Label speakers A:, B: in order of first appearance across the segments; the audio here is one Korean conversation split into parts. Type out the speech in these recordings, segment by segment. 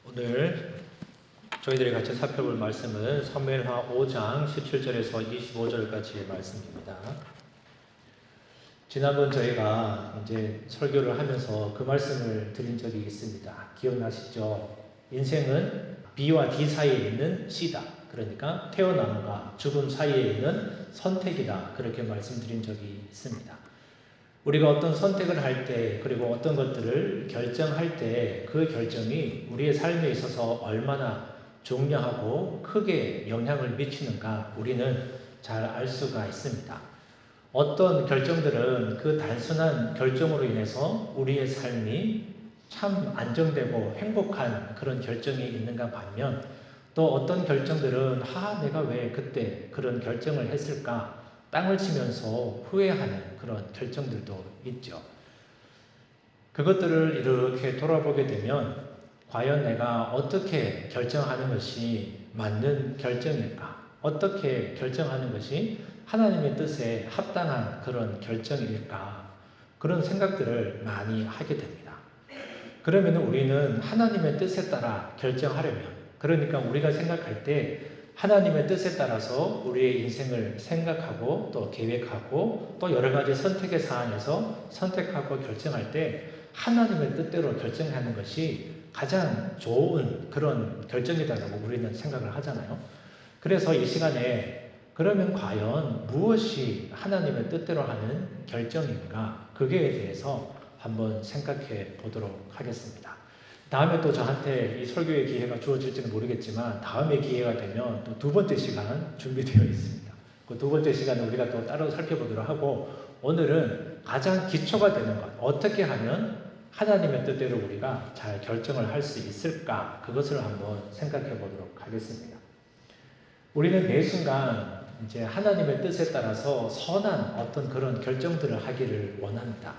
A: 오늘 저희들이 같이 살펴볼 말씀은 사무엘하 5장 17절에서 25절까지의 말씀입니다. 지난번 저희가 이제 설교를 하면서 그 말씀을 드린 적이 있습니다. 기억나시죠? 인생은 B와 D 사이에 있는 C다. 그러니까 태어남과 죽음 사이에 있는 선택이다. 그렇게 말씀드린 적이 있습니다. 우리가 어떤 선택을 할 때, 그리고 어떤 것들을 결정할 때 그 결정이 우리의 삶에 있어서 얼마나 중요하고 크게 영향을 미치는가 우리는 잘 알 수가 있습니다. 어떤 결정들은 그 단순한 결정으로 인해서 우리의 삶이 참 안정되고 행복한 그런 결정이 있는가 반면, 또 어떤 결정들은 내가 왜 그때 그런 결정을 했을까 땅을 치면서 후회하는 그런 결정들도 있죠. 그것들을 이렇게 돌아보게 되면 과연 내가 어떻게 결정하는 것이 맞는 결정일까? 어떻게 결정하는 것이 하나님의 뜻에 합당한 그런 결정일까? 그런 생각들을 많이 하게 됩니다. 그러면 우리는 하나님의 뜻에 따라 결정하려면, 그러니까 우리가 생각할 때 하나님의 뜻에 따라서 우리의 인생을 생각하고 또 계획하고 또 여러 가지 선택의 사안에서 선택하고 결정할 때 하나님의 뜻대로 결정하는 것이 가장 좋은 그런 결정이다라고 우리는 생각을 하잖아요. 그래서 이 시간에 그러면 과연 무엇이 하나님의 뜻대로 하는 결정인가? 그게 대해서 한번 생각해 보도록 하겠습니다. 다음에 또 저한테 이 설교의 기회가 주어질지는 모르겠지만 다음에 기회가 되면 또 두 번째 시간 준비되어 있습니다. 그 두 번째 시간은 우리가 또 따로 살펴보도록 하고, 오늘은 가장 기초가 되는 것, 어떻게 하면 하나님의 뜻대로 우리가 잘 결정을 할 수 있을까, 그것을 한번 생각해 보도록 하겠습니다. 우리는 매 순간 이제 하나님의 뜻에 따라서 선한 어떤 그런 결정들을 하기를 원합니다.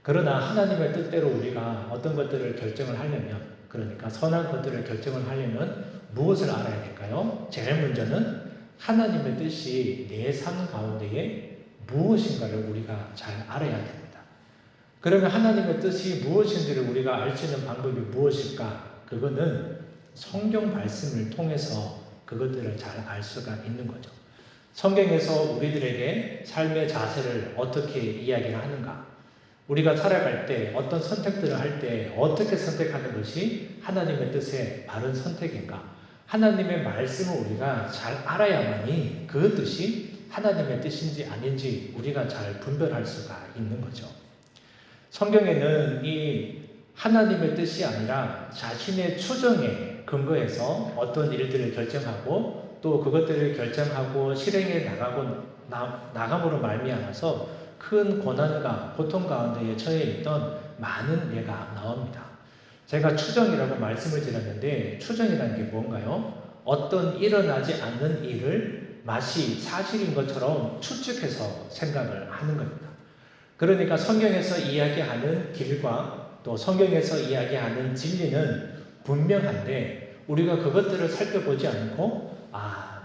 A: 그러나 하나님의 뜻대로 우리가 어떤 것들을 결정을 하려면, 그러니까 선한 것들을 결정을 하려면 무엇을 알아야 될까요? 제일 먼저는 하나님의 뜻이 내 삶 가운데에 무엇인가를 우리가 잘 알아야 됩니다. 그러면 하나님의 뜻이 무엇인지를 우리가 알 수 있는 방법이 무엇일까? 그거는 성경 말씀을 통해서 그것들을 잘 알 수가 있는 거죠. 성경에서 우리들에게 삶의 자세를 어떻게 이야기를 하는가? 우리가 살아갈 때 어떤 선택들을 할 때 어떻게 선택하는 것이 하나님의 뜻의 바른 선택인가? 하나님의 말씀을 우리가 잘 알아야만이 그 뜻이 하나님의 뜻인지 아닌지 우리가 잘 분별할 수가 있는 거죠. 성경에는 이 하나님의 뜻이 아니라 자신의 추정에 근거해서 어떤 일들을 결정하고 또 그것들을 결정하고 실행해 나감으로 말미암아서 큰 고난과 고통 가운데에 처해 있던 많은 예가 나옵니다. 제가 추정이라고 말씀을 드렸는데, 추정이라는 게 뭔가요? 어떤 일어나지 않는 일을 마치 사실인 것처럼 추측해서 생각을 하는 겁니다. 그러니까 성경에서 이야기하는 길과 또 성경에서 이야기하는 진리는 분명한데, 우리가 그것들을 살펴보지 않고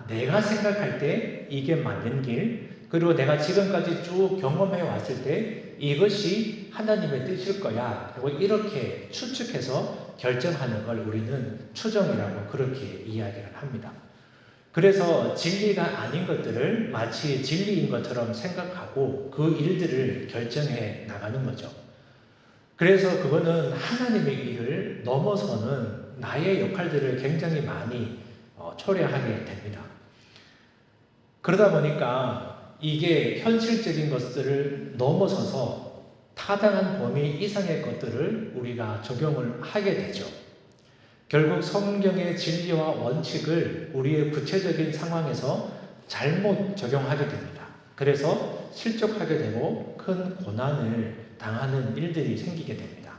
A: 내가 생각할 때 이게 맞는 길, 그리고 내가 지금까지 쭉 경험해 왔을 때 이것이 하나님의 뜻일 거야, 그리고 이렇게 추측해서 결정하는 걸 우리는 추정이라고 그렇게 이야기를 합니다. 그래서 진리가 아닌 것들을 마치 진리인 것처럼 생각하고 그 일들을 결정해 나가는 거죠. 그래서 그거는 하나님의 일을 넘어서는 나의 역할들을 굉장히 많이 초래하게 됩니다. 그러다 보니까 이게 현실적인 것들을 넘어서서 타당한 범위 이상의 것들을 우리가 적용을 하게 되죠. 결국 성경의 진리와 원칙을 우리의 구체적인 상황에서 잘못 적용하게 됩니다. 그래서 실족하게 되고 큰 고난을 당하는 일들이 생기게 됩니다.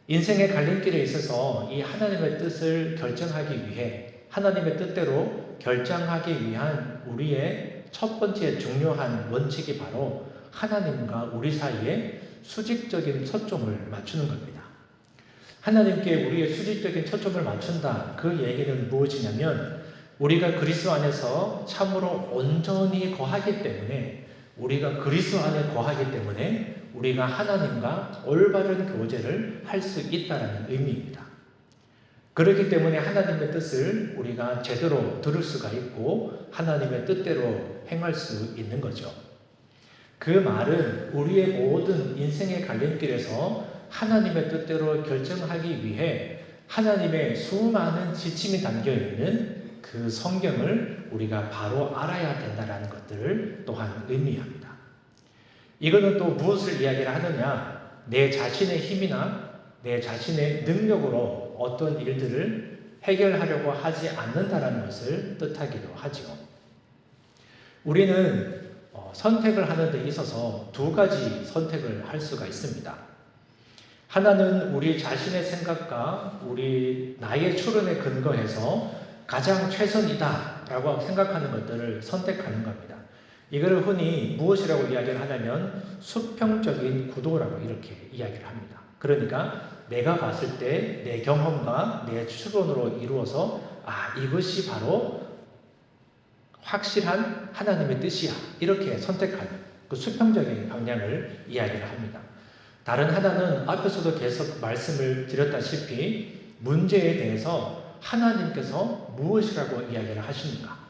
A: 인생의 갈림길에 있어서 이 하나님의 뜻을 결정하기 위해, 하나님의 뜻대로 결정하기 위한 우리의 첫 번째 중요한 원칙이 바로 하나님과 우리 사이에 수직적인 초점을 맞추는 겁니다. 하나님께 우리의 수직적인 초점을 맞춘다. 그 얘기는 무엇이냐면 우리가 그리스도 안에서 참으로 온전히 거하기 때문에 우리가 그리스도 안에 거하기 때문에 우리가 하나님과 올바른 교제를 할 수 있다는 의미입니다. 그렇기 때문에 하나님의 뜻을 우리가 제대로 들을 수가 있고 하나님의 뜻대로 행할 수 있는 거죠. 그 말은 우리의 모든 인생의 갈림길에서 하나님의 뜻대로 결정하기 위해 하나님의 수많은 지침이 담겨있는 그 성경을 우리가 바로 알아야 된다는 것들을 또한 의미합니다. 이거는 또 무엇을 이야기를 하느냐? 내 자신의 힘이나 내 자신의 능력으로 어떤 일들을 해결하려고 하지 않는다는 것을 뜻하기도 하죠. 우리는 선택을 하는 데 있어서 두 가지 선택을 할 수가 있습니다. 하나는 우리 자신의 생각과 나의 추론에 근거해서 가장 최선이다 라고 생각하는 것들을 선택하는 겁니다. 이걸 흔히 무엇이라고 이야기를 하냐면 수평적인 구도라고 이렇게 이야기를 합니다. 그러니까 내가 봤을 때 내 경험과 내 추론으로 이루어서 이것이 바로 확실한 하나님의 뜻이야 이렇게 선택하는 그 수평적인 방향을 이야기를 합니다. 다른 하나는 앞에서도 계속 말씀을 드렸다시피 문제에 대해서 하나님께서 무엇이라고 이야기를 하십니까?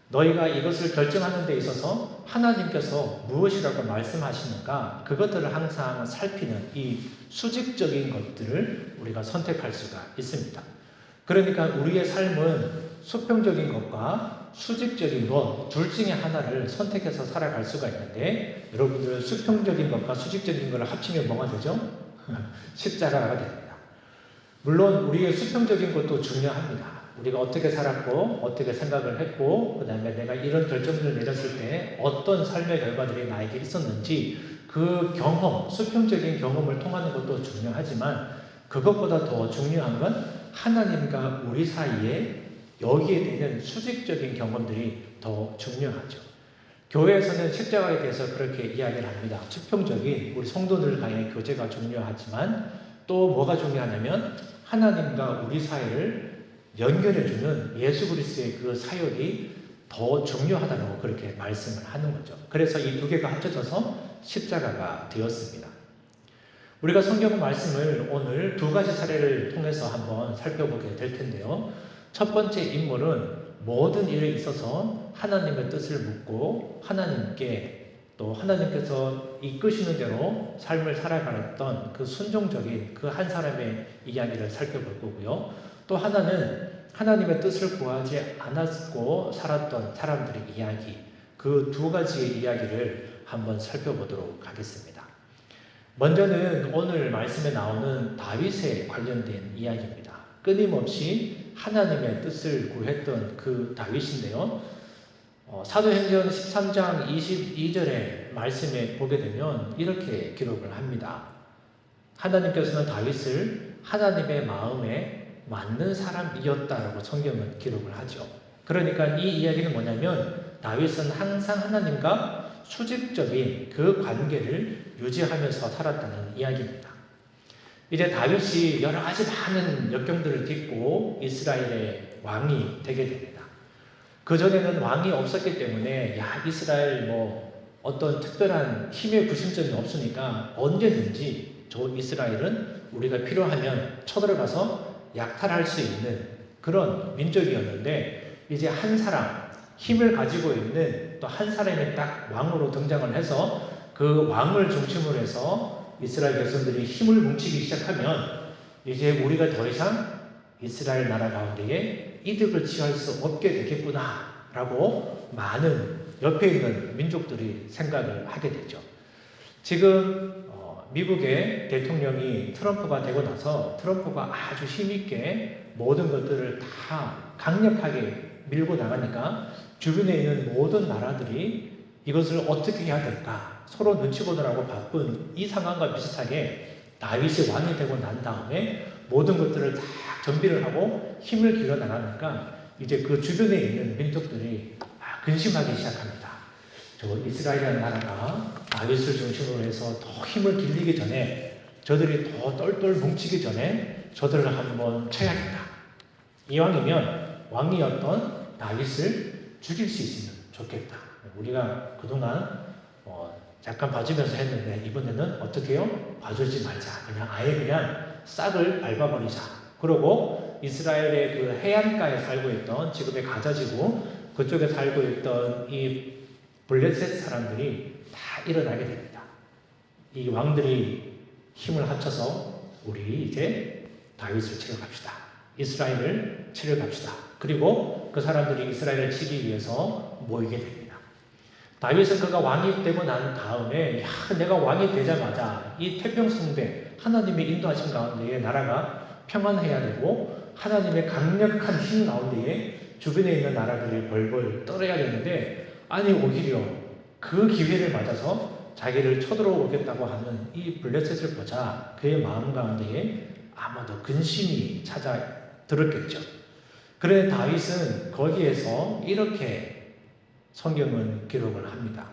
A: 너희가 이것을 결정하는 데 있어서 하나님께서 무엇이라고 말씀하시는가? 그것들을 항상 살피는 이 수직적인 것들을 우리가 선택할 수가 있습니다. 그러니까 우리의 삶은 수평적인 것과 수직적인 것 둘 중에 하나를 선택해서 살아갈 수가 있는데 여러분들 수평적인 것과 수직적인 것을 합치면 뭐가 되죠? 십자가가 됩니다. 물론 우리의 수평적인 것도 중요합니다. 우리가 어떻게 살았고 어떻게 생각을 했고 그 다음에 내가 이런 결정들을 내렸을 때 어떤 삶의 결과들이 나에게 있었는지 그 경험, 수평적인 경험을 통하는 것도 중요하지만 그것보다 더 중요한 건 하나님과 우리 사이에 여기에 대한 수직적인 경험들이 더 중요하죠. 교회에서는 십자가에 대해서 그렇게 이야기를 합니다. 수평적인 우리 성도들 간의 교제가 중요하지만 또 뭐가 중요하냐면 하나님과 우리 사이를 연결해주는 예수 그리스도의 그 사역이 더 중요하다고 그렇게 말씀을 하는 거죠. 그래서 이 두 개가 합쳐져서 십자가가 되었습니다. 우리가 성경 말씀을 오늘 두 가지 사례를 통해서 한번 살펴보게 될 텐데요. 첫 번째 인물은 모든 일에 있어서 하나님의 뜻을 묻고 하나님께 또 하나님께서 이끄시는 대로 삶을 살아가던 그 순종적인 그 한 사람의 이야기를 살펴볼 거고요. 또 하나는 하나님의 뜻을 구하지 않았고 살았던 사람들의 이야기, 그 두 가지의 이야기를 한번 살펴보도록 하겠습니다. 먼저는 오늘 말씀에 나오는 다윗에 관련된 이야기입니다. 끊임없이 하나님의 뜻을 구했던 그 다윗인데요. 사도행전 13장 22절의 말씀에 보게 되면 이렇게 기록을 합니다. 하나님께서는 다윗을 하나님의 마음에 맞는 사람이었다라고 성경은 기록을 하죠. 그러니까 이 이야기는 뭐냐면 다윗은 항상 하나님과 수직적인 그 관계를 유지하면서 살았다는 이야기입니다. 이제 다윗이 여러 가지 많은 역경들을 딛고 이스라엘의 왕이 되게 됩니다. 그전에는 왕이 없었기 때문에 이스라엘 어떤 특별한 힘의 부심점이 없으니까 언제든지 저 이스라엘은 우리가 필요하면 쳐들어가서 약탈할 수 있는 그런 민족이었는데 이제 한 사람 힘을 가지고 있는 또 한 사람이 딱 왕으로 등장을 해서 그 왕을 중심으로 해서 이스라엘 백성들이 힘을 뭉치기 시작하면 이제 우리가 더 이상 이스라엘 나라 가운데에 이득을 취할 수 없게 되겠구나 라고 많은 옆에 있는 민족들이 생각을 하게 되죠. 지금 미국의 대통령이 트럼프가 되고 나서 트럼프가 아주 힘있게 모든 것들을 다 강력하게 밀고 나가니까 주변에 있는 모든 나라들이 이것을 어떻게 해야 될까 서로 눈치 보느라고 바쁜 이 상황과 비슷하게 다윗이 왕이 되고 난 다음에 모든 것들을 다 정비를 하고 힘을 길러 나가니까 이제 그 주변에 있는 민족들이 근심하기 시작합니다. 저 이스라엘이라는 나라가 다윗을 중심으로 해서 더 힘을 길리기 전에, 저들이 더 똘똘 뭉치기 전에 저들을 한번 쳐야겠다. 이왕이면 왕이었던 다윗을 죽일 수 있으면 좋겠다. 우리가 그동안 잠깐 봐주면서 했는데 이번에는 어떻게 해요? 봐주지 말자. 그냥 아예 그냥 싹을 밟아버리자. 그러고 이스라엘의 그 해안가에 살고 있던, 지금의 가자지구 그쪽에 살고 있던 이 블레셋 사람들이 다 일어나게 됩니다. 이 왕들이 힘을 합쳐서 우리 이제 다윗을 치러 갑시다. 이스라엘을 치러 갑시다. 그리고 그 사람들이 이스라엘을 치기 위해서 모이게 됩니다. 다윗은 그가 왕이 되고 난 다음에 내가 왕이 되자마자 이 태평성대 하나님의 인도하신 가운데에 나라가 평안해야 되고 하나님의 강력한 힘 가운데에 주변에 있는 나라들을 벌벌 떨어야 되는데, 아니 오히려 그 기회를 맞아서 자기를 쳐들어오겠다고 하는 이 블레셋을 보자 그의 마음 가운데에 아마도 근심이 찾아 들었겠죠. 그런데 다윗은 거기에서 이렇게 성경은 기록을 합니다.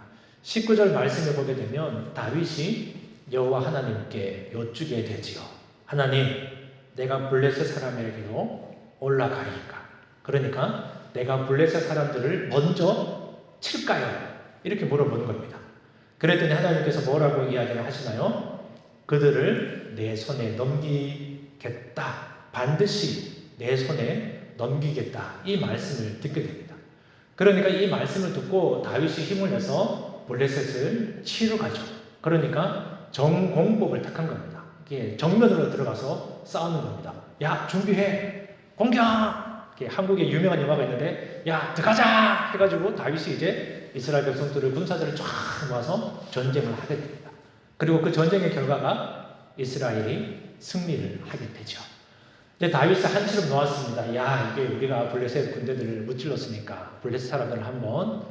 A: 19절 말씀을 보게 되면 다윗이 여호와 하나님께 여쭈게 되지요. 하나님, 내가 블레셋 사람에게로 올라가리까? 그러니까 내가 블레셋 사람들을 먼저 칠까요? 이렇게 물어보는 겁니다. 그랬더니 하나님께서 뭐라고 이야기를 하시나요? 그들을 내 손에 넘기겠다. 반드시 내 손에 넘기겠다. 이 말씀을 듣게 됩니다. 그러니까 이 말씀을 듣고 다윗이 힘을 내서 블레셋을 치러 가죠. 그러니까 정공법을 택한 겁니다. 이게 정면으로 들어가서 싸우는 겁니다. 야, 준비해! 공격! 한국에 유명한 영화가 있는데, 야, 들어가자! 해가지고 다윗이 이제 이스라엘 백성들을, 군사들을 쫙 모아서 전쟁을 하게 됩니다. 그리고 그 전쟁의 결과가 이스라엘이 승리를 하게 되죠. 이제 다윗이 한시름 놓았습니다. 야, 이게 우리가 블레셋 군대들을 무찔렀으니까, 블레셋 사람들을 한번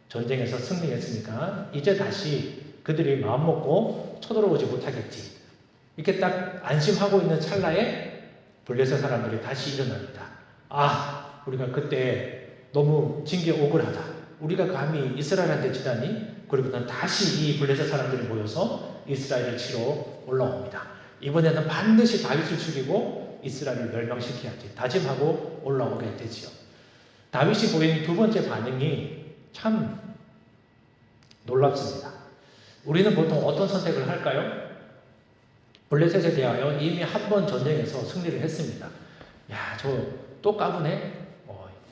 A: 전쟁에서 승리했으니까 이제 다시 그들이 마음먹고 쳐들어오지 못하겠지. 이렇게 딱 안심하고 있는 찰나에 블레셋 사람들이 다시 일어납니다. 아, 우리가 그때 너무 진 게 억울하다. 우리가 감히 이스라엘한테 지다니. 그리고는 다시 이 블레셋 사람들이 모여서 이스라엘을 치러 올라옵니다. 이번에는 반드시 다윗을 죽이고 이스라엘을 멸망시켜야지 다짐하고 올라오게 되지요. 다윗이 보인 두 번째 반응이 참 놀랍습니다. 우리는 보통 어떤 선택을 할까요? 블레셋에 대하여 이미 한 번 전쟁에서 승리를 했습니다. 야, 저 또 까부네?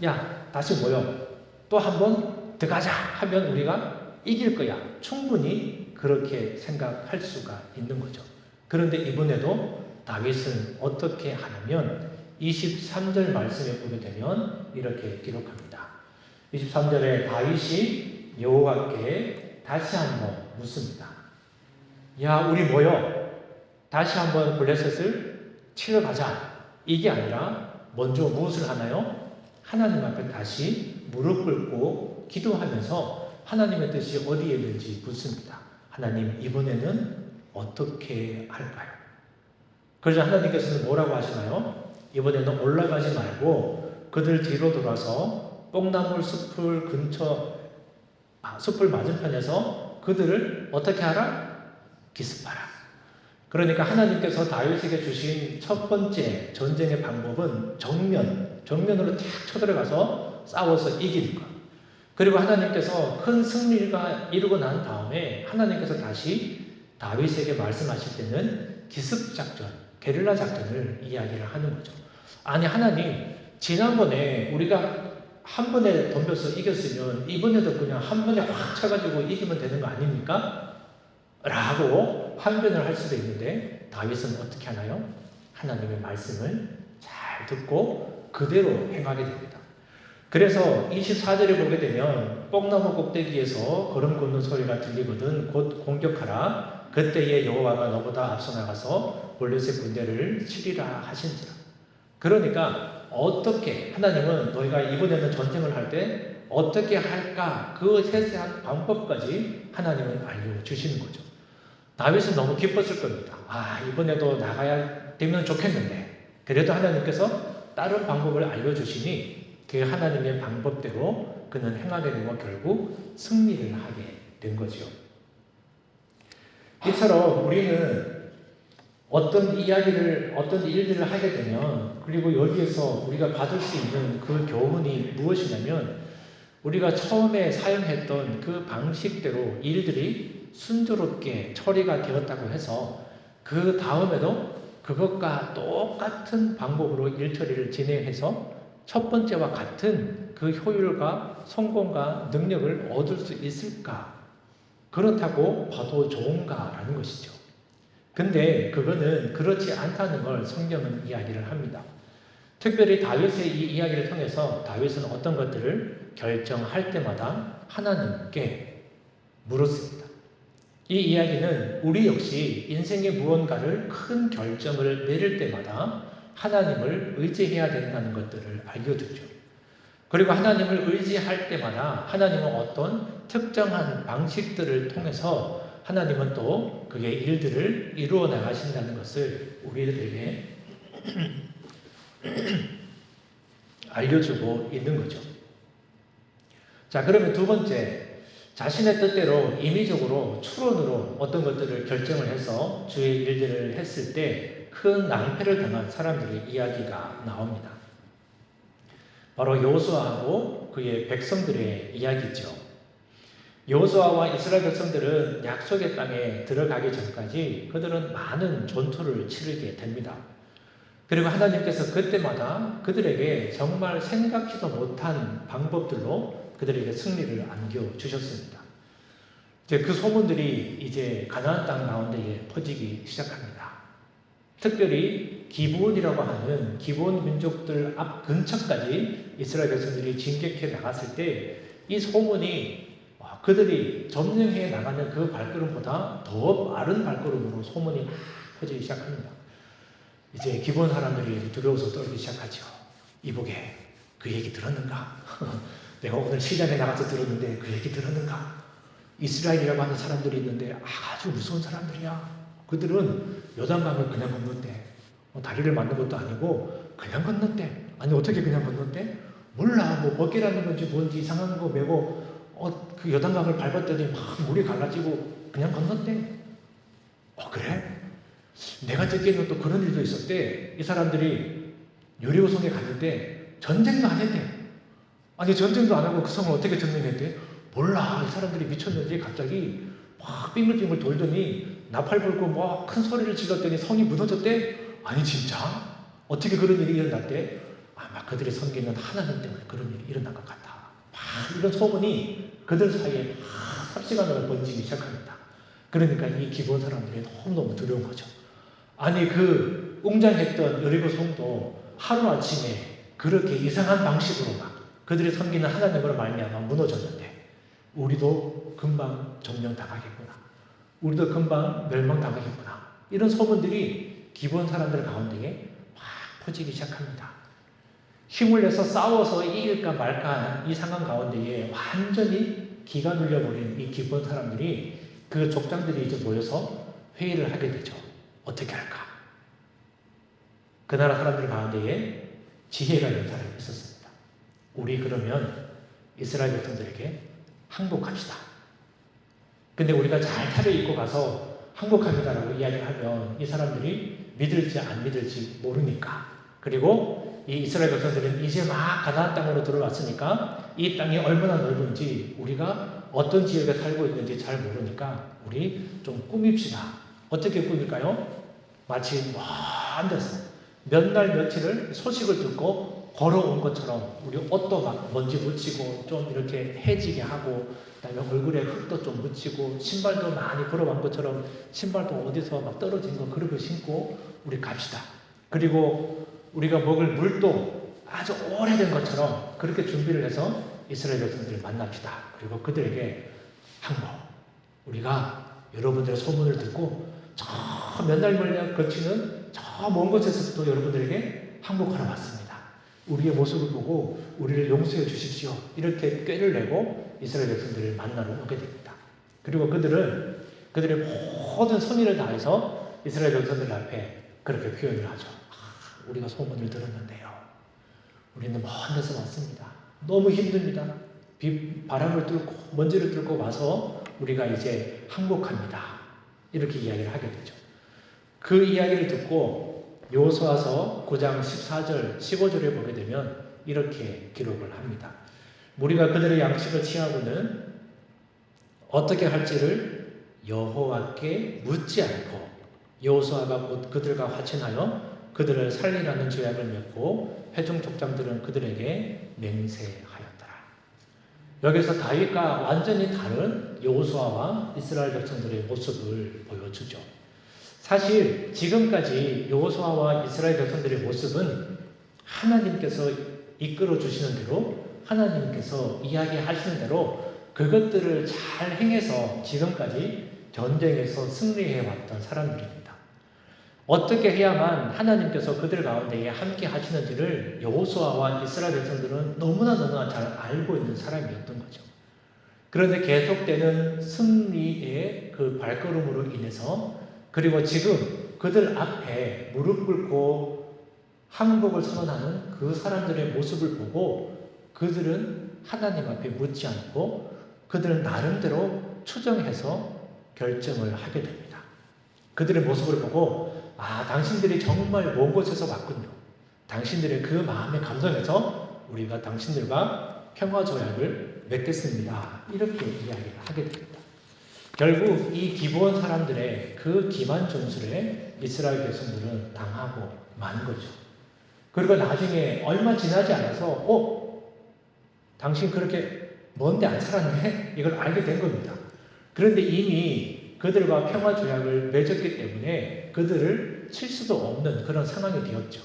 A: 야, 다시 모여. 또 한 번 들어가자 하면 우리가 이길 거야. 충분히 그렇게 생각할 수가 있는 거죠. 그런데 이번에도 다윗은 어떻게 하냐면 23절 말씀에 보게 되면 이렇게 기록합니다. 23절에 다윗이 여호와께 다시 한번 묻습니다. 야, 우리 모여 다시 한번 블레셋을 치러 가자. 이게 아니라 먼저 무엇을 하나요? 하나님 앞에 다시 무릎 꿇고 기도하면서 하나님의 뜻이 어디에 있는지 묻습니다. 하나님, 이번에는 어떻게 할까요? 그래서 하나님께서는 뭐라고 하시나요? 이번에는 올라가지 말고 그들 뒤로 돌아서 뽕나물 숲을 숲을 맞은편에서 그들을 어떻게 하라? 기습하라. 그러니까 하나님께서 다윗에게 주신 첫 번째 전쟁의 방법은 정면으로 탁 쳐들어가서 싸워서 이기는 것. 그리고 하나님께서 큰 승리가 이루고 난 다음에 하나님께서 다시 다윗에게 말씀하실 때는 기습작전, 게릴라 작전을 이야기를 하는 거죠. 아니, 하나님, 지난번에 우리가 한 번에 덤벼서 이겼으면 이번에도 그냥 한 번에 확 쳐가지고 이기면 되는 거 아닙니까? 라고 항변을 할 수도 있는데 다윗은 어떻게 하나요? 하나님의 말씀을 잘 듣고 그대로 행하게 됩니다. 그래서 24절에 보게 되면 뽕나무 꼭대기에서 걸음 걷는 소리가 들리거든 곧 공격하라. 그때에 여호와가 너보다 앞서 나가서 블레셋 군대를 치리라 하신지라. 그러니까 어떻게 하나님은 너희가 이번에는 전쟁을 할 때 어떻게 할까 그 세세한 방법까지 하나님은 알려주시는 거죠. 다윗은 너무 기뻤을 겁니다. 아, 이번에도 나가야 되면 좋겠는데 그래도 하나님께서 다른 방법을 알려주시니 그 하나님의 방법대로 그는 행하게 되고 결국 승리를 하게 된 거죠. 이처럼 우리는 어떤 이야기를, 어떤 일들을 하게 되면, 그리고 여기에서 우리가 받을 수 있는 그 교훈이 무엇이냐면, 우리가 처음에 사용했던 그 방식대로 일들이 순조롭게 처리가 되었다고 해서 그 다음에도 그것과 똑같은 방법으로 일 처리를 진행해서 첫 번째와 같은 그 효율과 성공과 능력을 얻을 수 있을까? 그렇다고 봐도 좋은가라는 것이죠. 근데 그거는 그렇지 않다는 걸 성경은 이야기를 합니다. 특별히 다윗의 이 이야기를 통해서 다윗은 어떤 것들을 결정할 때마다 하나님께 물었습니다. 이 이야기는 우리 역시 인생의 무언가를 큰 결정을 내릴 때마다 하나님을 의지해야 된다는 것들을 알려주죠. 그리고 하나님을 의지할 때마다 하나님은 어떤 특정한 방식들을 통해서 하나님은 또 그의 일들을 이루어 나가신다는 것을 우리들에게 알려주고 있는 거죠. 자, 그러면 두 번째, 자신의 뜻대로 임의적으로 추론으로 어떤 것들을 결정을 해서 주의 일들을 했을 때 큰 낭패를 당한 사람들의 이야기가 나옵니다. 바로 여호수아하고 그의 백성들의 이야기죠. 여호수아와 이스라엘 백성들은 약속의 땅에 들어가기 전까지 그들은 많은 전투를 치르게 됩니다. 그리고 하나님께서 그때마다 그들에게 정말 생각지도 못한 방법들로 그들에게 승리를 안겨주셨습니다. 그 소문들이 이제 가나안 땅 가운데에 퍼지기 시작합니다. 특별히 기브온이라고 하는 기브온 민족들 앞 근처까지 이스라엘 백성들이 진격해 나갔을 때 이 소문이 그들이 점령해 나가는 그 발걸음보다 더 빠른 발걸음으로 소문이 퍼지기 시작합니다. 이제 기브온 사람들이 두려워서 떨기 시작하죠. 이보게, 그 얘기 들었는가? 내가 오늘 시장에 나가서 들었는데 그 얘기 들었는가? 이스라엘이라고 하는 사람들이 있는데 아주 무서운 사람들이야. 그들은 요단강을 그냥 건넜대. 다리를 만든 것도 아니고 그냥 건넜대. 아니 어떻게 그냥 건넜대? 몰라. 뭐 먹기라는 건지 뭔지 이상한 거 메고 그 요단강을 밟았더니 막 물이 갈라지고 그냥 건넜대. 그래? 내가 듣기에는 또 그런 일도 있었대. 이 사람들이 여리고성에 갔는데 전쟁도 안 했대. 아니 전쟁도 안 하고 그 성을 어떻게 점령했대? 몰라. 이 사람들이 미쳤는지 갑자기 막 빙글빙글 돌더니 나팔 불고 막 큰 소리를 질렀더니 성이 무너졌대? 아니 진짜? 어떻게 그런 일이 일어났대? 아마 그들이 섬기는 하나님 때문에 그런 일이 일어난 것 같아. 막 이런 소문이 그들 사이에 삽시간으로 번지기 시작합니다. 그러니까 이 기브온 사람들이 너무너무 두려운 거죠. 아니 그 웅장했던 여리고 성도 하루아침에 그렇게 이상한 방식으로 막 그들이 섬기는 하나님으로 말미암아 무너졌는데 우리도 금방 점령당하겠구나. 우리도 금방 멸망당하겠구나. 이런 소문들이 기브온 사람들 가운데에 막 퍼지기 시작합니다. 힘을 내서 싸워서 이길까 말까 이 상황 가운데에 완전히 기가 눌려버린 이 기브온 사람들이 그 족장들이 이제 모여서 회의를 하게 되죠. 어떻게 할까? 그 나라 사람들 가운데에 지혜가 있는 사람이 있었습니다. 우리 그러면 이스라엘 백성들에게 항복합시다. 근데 우리가 잘 차려입고 가서 항복합니다라고 이야기하면 이 사람들이 믿을지 안 믿을지 모르니까. 그리고 이 이스라엘 백성들은 이제 막 가나안 땅으로 들어왔으니까 이 땅이 얼마나 넓은지 우리가 어떤 지역에 살고 있는지 잘 모르니까 우리 좀 꾸밉시다. 어떻게 꾸밀까요? 마치 먼 데서 몇 날 며칠을 소식을 듣고 걸어온 것처럼 우리 옷도 막 먼지 묻히고 좀 이렇게 해지게 하고 그다음에 얼굴에 흙도 좀 묻히고 신발도 많이 걸어온 것처럼 신발도 어디서 막 떨어진 거 그런 거 신고 우리 갑시다. 그리고 우리가 먹을 물도 아주 오래된 것처럼 그렇게 준비를 해서 이스라엘 백성들을 만납시다. 그리고 그들에게 항복. 우리가 여러분들의 소문을 듣고 저 몇 날 멀리 거치는 저 먼 곳에서도 여러분들에게 항복하러 왔습니다. 우리의 모습을 보고 우리를 용서해 주십시오. 이렇게 꾀를 내고 이스라엘 백성들을 만나러 오게 됩니다. 그리고 그들은 그들의 모든 성의를 다해서 이스라엘 백성들 앞에 그렇게 표현을 하죠. 우리가 소문을 들었는데요. 우리는 먼 데서 왔습니다. 너무 힘듭니다. 바람을 뚫고 먼지를 뚫고 와서 우리가 이제 항복합니다. 이렇게 이야기를 하게 되죠. 그 이야기를 듣고 여호수아서 9장 14절, 15절에 보게 되면 이렇게 기록을 합니다. 우리가 그들의 양식을 취하고는 어떻게 할지를 여호와께 묻지 않고 여호수아가 곧 그들과 화친하여 그들을 살리라는 조약을 맺고 회중 족장들은 그들에게 맹세하였더라. 여기서 다윗과 완전히 다른 여호수아와 이스라엘 백성들의 모습을 보여주죠. 사실 지금까지 여호수아와 이스라엘 백성들의 모습은 하나님께서 이끌어 주시는 대로 하나님께서 이야기하시는 대로 그것들을 잘 행해서 지금까지 전쟁에서 승리해 왔던 사람들입니다. 어떻게 해야만 하나님께서 그들 가운데에 함께 하시는지를 여호수아와 이스라엘 백성들은 너무나 잘 알고 있는 사람이었던 거죠. 그런데 계속되는 승리의 그 발걸음으로 인해서 그리고 지금 그들 앞에 무릎 꿇고 항복을 선언하는 그 사람들의 모습을 보고 그들은 하나님 앞에 묻지 않고 그들은 나름대로 추정해서 결정을 하게 됩니다. 그들의 모습을 보고 당신들이 정말 먼 곳에서 왔군요. 당신들의 그 마음에 감동해서 우리가 당신들과 평화조약을 맺겠습니다. 이렇게 이야기를 하게 됩니다. 결국 이 기브온 사람들의 그 기만 전술에 이스라엘 백성들은 당하고 만 거죠. 그리고 나중에 얼마 지나지 않아서 당신 그렇게 먼데 안 살았네? 이걸 알게 된 겁니다. 그런데 이미 그들과 평화조약을 맺었기 때문에 그들을 칠 수도 없는 그런 상황이 되었죠.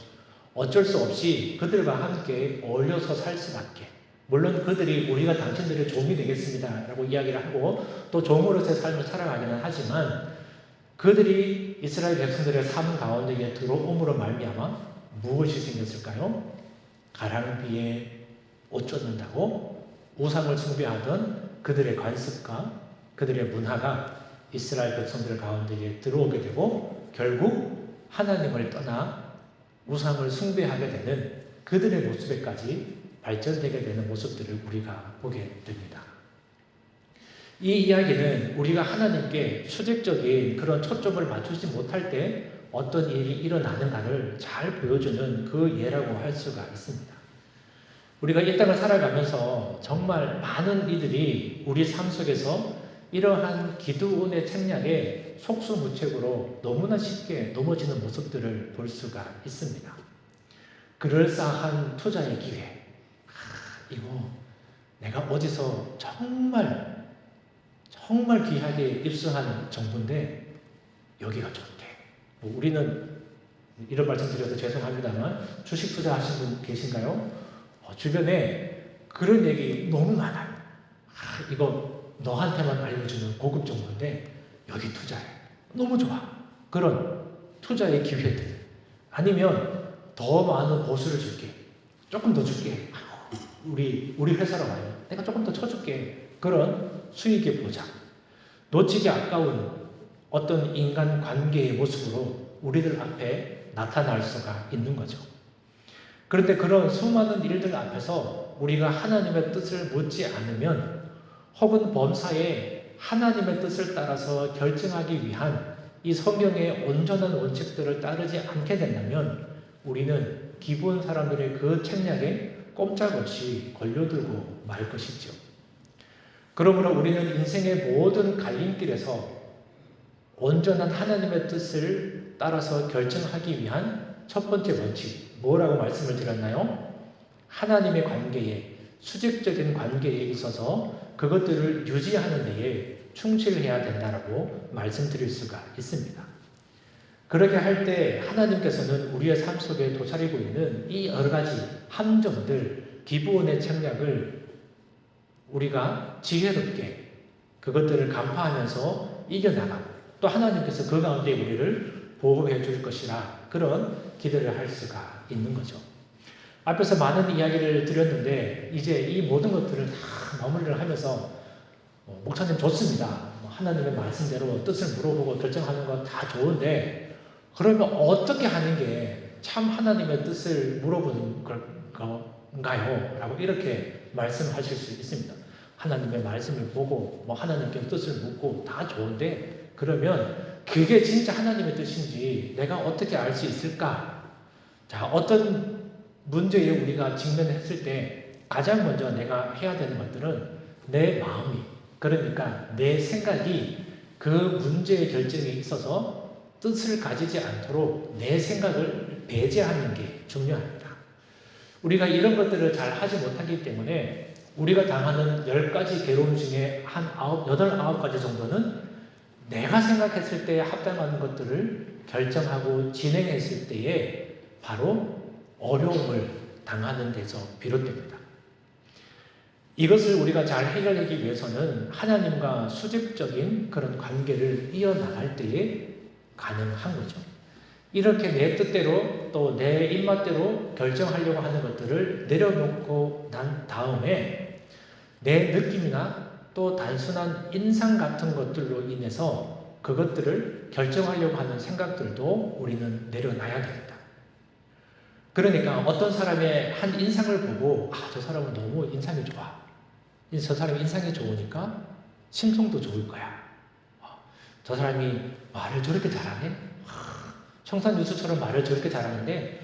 A: 어쩔 수 없이 그들과 함께 어울려서 살 수밖에. 물론 그들이 우리가 당신들의 종이 되겠습니다 라고 이야기를 하고 또 종으로서의 삶을 살아가기는 하지만 그들이 이스라엘 백성들의 삶 가운데에 들어옴으로 말미암아 무엇이 생겼을까요? 가랑비에 옷 쫓는다고 우상을 숭배하던 그들의 관습과 그들의 문화가 이스라엘 백성들 가운데에 들어오게 되고 결국 하나님을 떠나 우상을 숭배하게 되는 그들의 모습에까지 발전되게 되는 모습들을 우리가 보게 됩니다. 이 이야기는 우리가 하나님께 수직적인 그런 초점을 맞추지 못할 때 어떤 일이 일어나는가를 잘 보여주는 그 예라고 할 수가 있습니다. 우리가 이 땅을 살아가면서 정말 많은 이들이 우리 삶 속에서 이러한 기드온의 책략에 속수무책으로 너무나 쉽게 넘어지는 모습들을 볼 수가 있습니다. 그럴싸한 투자의 기회. 이거 내가 어디서 정말 귀하게 입수한 정보인데 여기가 좋대. 우리는 이런 말씀 드려서 죄송합니다만 주식 투자하신 분 계신가요? 주변에 그런 얘기 너무 많아요. 이거 너한테만 알려주는 고급 정보인데 여기 투자해. 너무 좋아. 그런 투자의 기회들. 아니면 더 많은 보수를 줄게. 조금 더 줄게. 우리 회사로 와요. 내가 조금 더 쳐줄게. 그런 수익의 보장. 놓치기 아까운 어떤 인간 관계의 모습으로 우리들 앞에 나타날 수가 있는 거죠. 그런데 그런 수많은 일들 앞에서 우리가 하나님의 뜻을 묻지 않으면 혹은 범사에 하나님의 뜻을 따라서 결정하기 위한 이 성경의 온전한 원칙들을 따르지 않게 된다면 우리는 기본 사람들의 그 책략에 꼼짝없이 걸려들고 말 것이죠. 그러므로 우리는 인생의 모든 갈림길에서 온전한 하나님의 뜻을 따라서 결정하기 위한 첫 번째 원칙, 뭐라고 말씀을 드렸나요? 하나님의 관계에, 수직적인 관계에 있어서 그것들을 유지하는 데에 충실해야 된다라고 말씀드릴 수가 있습니다. 그렇게 할 때 하나님께서는 우리의 삶 속에 도사리고 있는 이 여러 가지 함정들, 기브온의 책략을 우리가 지혜롭게 그것들을 간파하면서 이겨나가고 또 하나님께서 그 가운데 우리를 보호해 줄 것이라 그런 기대를 할 수가 있는 거죠. 앞에서 많은 이야기를 드렸는데 이제 이 모든 것들을 다 마무리를 하면서 목사님 좋습니다. 하나님의 말씀대로 뜻을 물어보고 결정하는 건 다 좋은데 그러면 어떻게 하는 게 참 하나님의 뜻을 물어보는 건가요? 라고 이렇게 말씀하실 수 있습니다. 하나님의 말씀을 보고 뭐 하나님께 뜻을 묻고 다 좋은데 그러면 그게 진짜 하나님의 뜻인지 내가 어떻게 알 수 있을까? 자, 어떤 문제에 우리가 직면했을 때 가장 먼저 내가 해야 되는 것들은 내 마음이, 그러니까 내 생각이 그 문제의 결정에 있어서 뜻을 가지지 않도록 내 생각을 배제하는 게 중요합니다. 우리가 이런 것들을 잘 하지 못하기 때문에 우리가 당하는 10가지 괴로움 중에 한 8, 9가지 정도는 내가 생각했을 때 합당한 것들을 결정하고 진행했을 때에 바로 어려움을 당하는 데서 비롯됩니다. 이것을 우리가 잘 해결하기 위해서는 하나님과 수직적인 그런 관계를 이어나갈 때에 가능한 거죠. 이렇게 내 뜻대로 또 내 입맛대로 결정하려고 하는 것들을 내려놓고 난 다음에 내 느낌이나 또 단순한 인상 같은 것들로 인해서 그것들을 결정하려고 하는 생각들도 우리는 내려놔야 됩니다. 그러니까 어떤 사람의 한 인상을 보고 저 사람은 너무 인상이 좋아. 저 사람이 인상이 좋으니까 심성도 좋을 거야. 저 사람이 말을 저렇게 잘하네? 청산유수처럼 말을 저렇게 잘하는데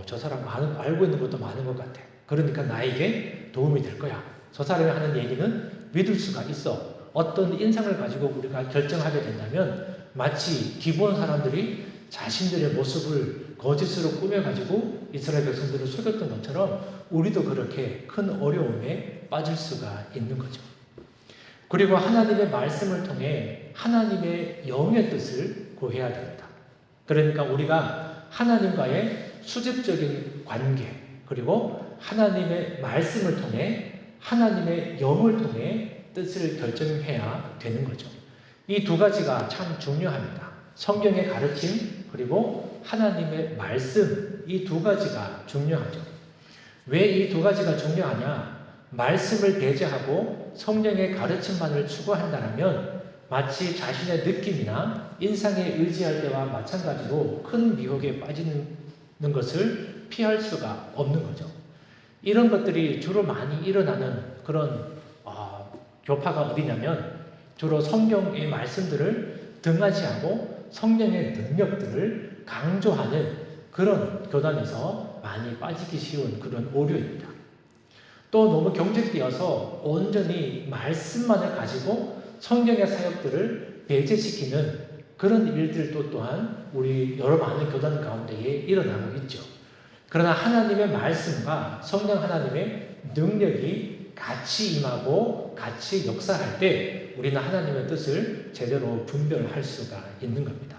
A: 저 사람 알고 있는 것도 많은 것 같아. 그러니까 나에게 도움이 될 거야. 저 사람이 하는 얘기는 믿을 수가 있어. 어떤 인상을 가지고 우리가 결정하게 된다면 마치 기브온 사람들이 자신들의 모습을 거짓으로 꾸며가지고 이스라엘 백성들을 속였던 것처럼 우리도 그렇게 큰 어려움에 빠질 수가 있는 거죠. 그리고 하나님의 말씀을 통해 하나님의 영의 뜻을 구해야 됩니다. 그러니까 우리가 하나님과의 수직적인 관계, 그리고 하나님의 말씀을 통해 하나님의 영을 통해 뜻을 결정해야 되는 거죠. 이 두 가지가 참 중요합니다. 성경의 가르침 그리고 하나님의 말씀, 이 두 가지가 중요하죠. 왜 이 두 가지가 중요하냐? 말씀을 배제하고 성령의 가르침만을 추구한다면 마치 자신의 느낌이나 인상에 의지할 때와 마찬가지로 큰 미혹에 빠지는 것을 피할 수가 없는 거죠. 이런 것들이 주로 많이 일어나는 그런 교파가 어디냐면 주로 성경의 말씀들을 등한시하고 성령의 능력들을 강조하는 그런 교단에서 많이 빠지기 쉬운 그런 오류입니다. 또 너무 경직되어서 온전히 말씀만을 가지고 성경의 사역들을 배제시키는 그런 일들도 또한 우리 여러 많은 교단 가운데에 일어나고 있죠. 그러나 하나님의 말씀과 성령 하나님의 능력이 같이 임하고 같이 역사할 때 우리는 하나님의 뜻을 제대로 분별할 수가 있는 겁니다.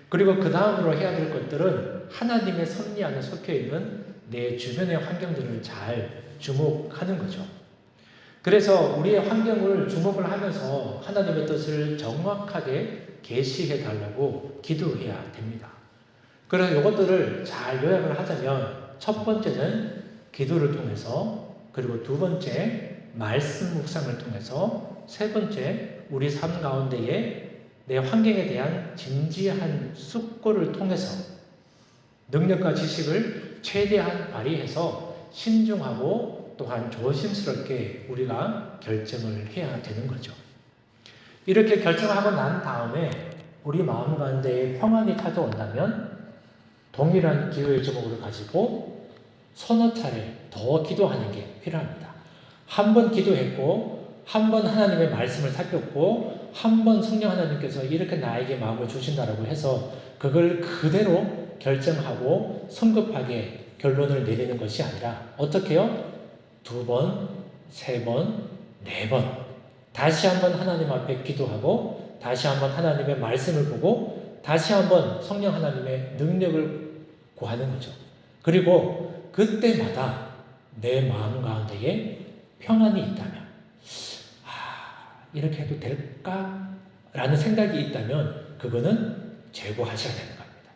A: 그리고 그 다음으로 해야 될 것들은 하나님의 섭리 안에 속해 있는 내 주변의 환경들을 잘 주목하는 거죠. 그래서 우리의 환경을 주목을 하면서 하나님의 뜻을 정확하게 계시해 달라고 기도해야 됩니다. 그래서 이것들을 잘 요약을 하자면 첫 번째는 기도를 통해서, 그리고 두 번째 말씀 묵상을 통해서, 세 번째 우리 삶 가운데에 내 환경에 대한 진지한 숙고를 통해서 능력과 지식을 최대한 발휘해서 신중하고 또한 조심스럽게 우리가 결정을 해야 되는 거죠. 이렇게 결정하고 난 다음에 우리 마음 가운데에 평안이 찾아온다면 동일한 기도의 제목을 가지고 서너 차례 더 기도하는 게 필요합니다. 한 번 기도했고, 한 번 하나님의 말씀을 살폈고, 한 번 성령 하나님께서 이렇게 나에게 마음을 주신다라고 해서 그걸 그대로 결정하고 성급하게 결론을 내리는 것이 아니라 어떻게 해요? 두 번, 세 번, 네 번 다시 한번 하나님 앞에 기도하고 다시 한번 하나님의 말씀을 보고 다시 한번 성령 하나님의 능력을 구하는 거죠. 그리고 그때마다 내 마음 가운데에 평안이 있다면 이렇게 해도 될까? 라는 생각이 있다면 그거는 제고하셔야 되는 겁니다.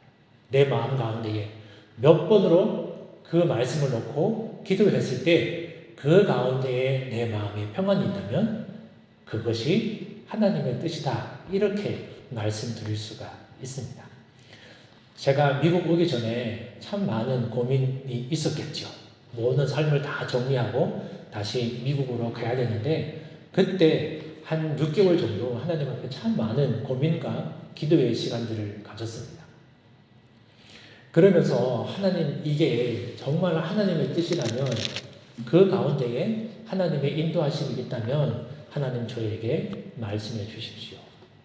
A: 내 마음 가운데에 몇 번으로 그 말씀을 놓고 기도했을 때 그 가운데에 내 마음에 평안이 있다면 그것이 하나님의 뜻이다. 이렇게 말씀드릴 수가 있습니다. 제가 미국 오기 전에 참 많은 고민이 있었겠죠. 모든 삶을 다 정리하고 다시 미국으로 가야 되는데 그때 한 6개월 정도 하나님 앞에 참 많은 고민과 기도의 시간들을 가졌습니다. 그러면서 하나님 이게 정말 하나님의 뜻이라면 그 가운데에 하나님의 인도하심이 있다면 하나님 저에게 말씀해 주십시오.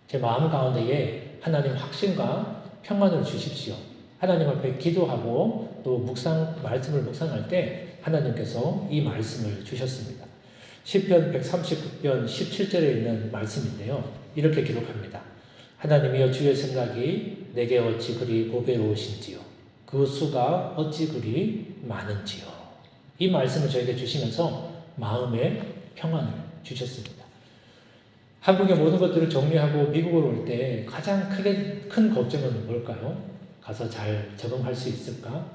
A: 제 마음 가운데에 하나님 확신과 평안을 주십시오. 하나님 앞에 기도하고 또 말씀을 묵상할 때 하나님께서 이 말씀을 주셨습니다. 시편 139편 17절에 있는 말씀인데요. 이렇게 기록합니다. 하나님이여 주의 생각이 내게 어찌 그리 보배로우신지요. 그 수가 어찌 그리 많은지요. 이 말씀을 저에게 주시면서 마음의 평안을 주셨습니다. 한국의 모든 것들을 정리하고 미국으로 올 때 가장 큰 걱정은 뭘까요? 가서 잘 적응할 수 있을까?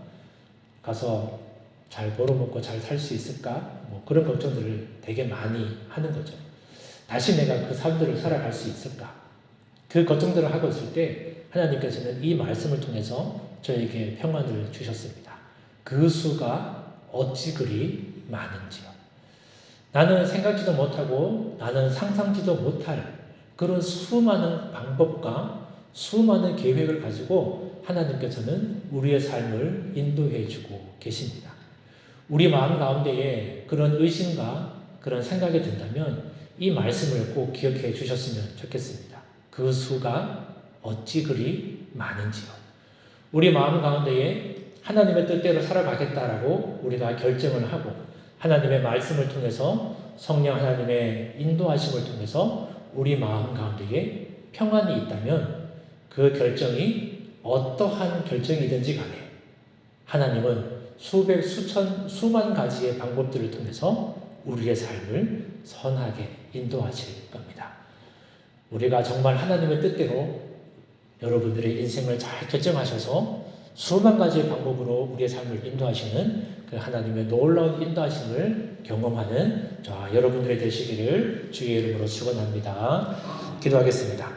A: 가서 잘 벌어먹고 잘 살 수 있을까? 그런 걱정들을 되게 많이 하는 거죠. 다시 내가 그 삶들을 살아갈 수 있을까? 그 걱정들을 하고 있을 때 하나님께서는 이 말씀을 통해서 저에게 평안을 주셨습니다. 그 수가 어찌 그리 많은지요. 나는 생각지도 못하고 나는 상상지도 못할 그런 수많은 방법과 수많은 계획을 가지고 하나님께서는 우리의 삶을 인도해 주고 계십니다. 우리 마음 가운데에 그런 의심과 그런 생각이 든다면 이 말씀을 꼭 기억해 주셨으면 좋겠습니다. 그 수가 어찌 그리 많은지요. 우리 마음 가운데에 하나님의 뜻대로 살아가겠다라고 우리가 결정을 하고 하나님의 말씀을 통해서 성령 하나님의 인도하심을 통해서 우리 마음 가운데에 평안이 있다면 그 결정이 어떠한 결정이든지 간에 하나님은 수백, 수천, 수만 가지의 방법들을 통해서 우리의 삶을 선하게 인도하실 겁니다. 우리가 정말 하나님의 뜻대로 여러분들의 인생을 잘 결정하셔서 수만 가지의 방법으로 우리의 삶을 인도하시는 그 하나님의 놀라운 인도하심을 경험하는 여러분들이 되시기를 주의 이름으로 축원합니다. 기도하겠습니다.